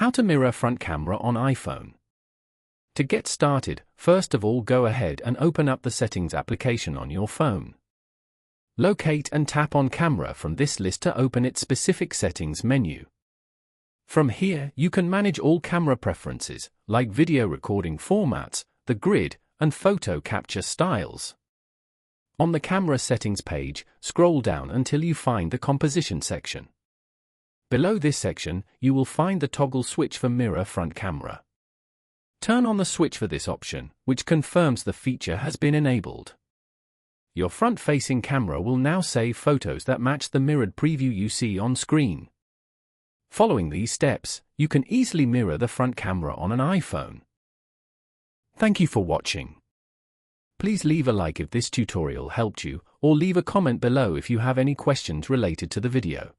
How to mirror front camera on iPhone. To get started, first of all go ahead and open up the Settings application on your phone. Locate and tap on Camera from this list to open its specific settings menu. From here, you can manage all camera preferences, like video recording formats, the grid, and photo capture styles. On the camera settings page, scroll down until you find the composition section. Below this section, you will find the toggle switch for mirror front camera. Turn on the switch for this option, which confirms the feature has been enabled. Your front-facing camera will now save photos that match the mirrored preview you see on screen. Following these steps, you can easily mirror the front camera on an iPhone. Thank you for watching. Please leave a like if this tutorial helped you, or leave a comment below if you have any questions related to the video.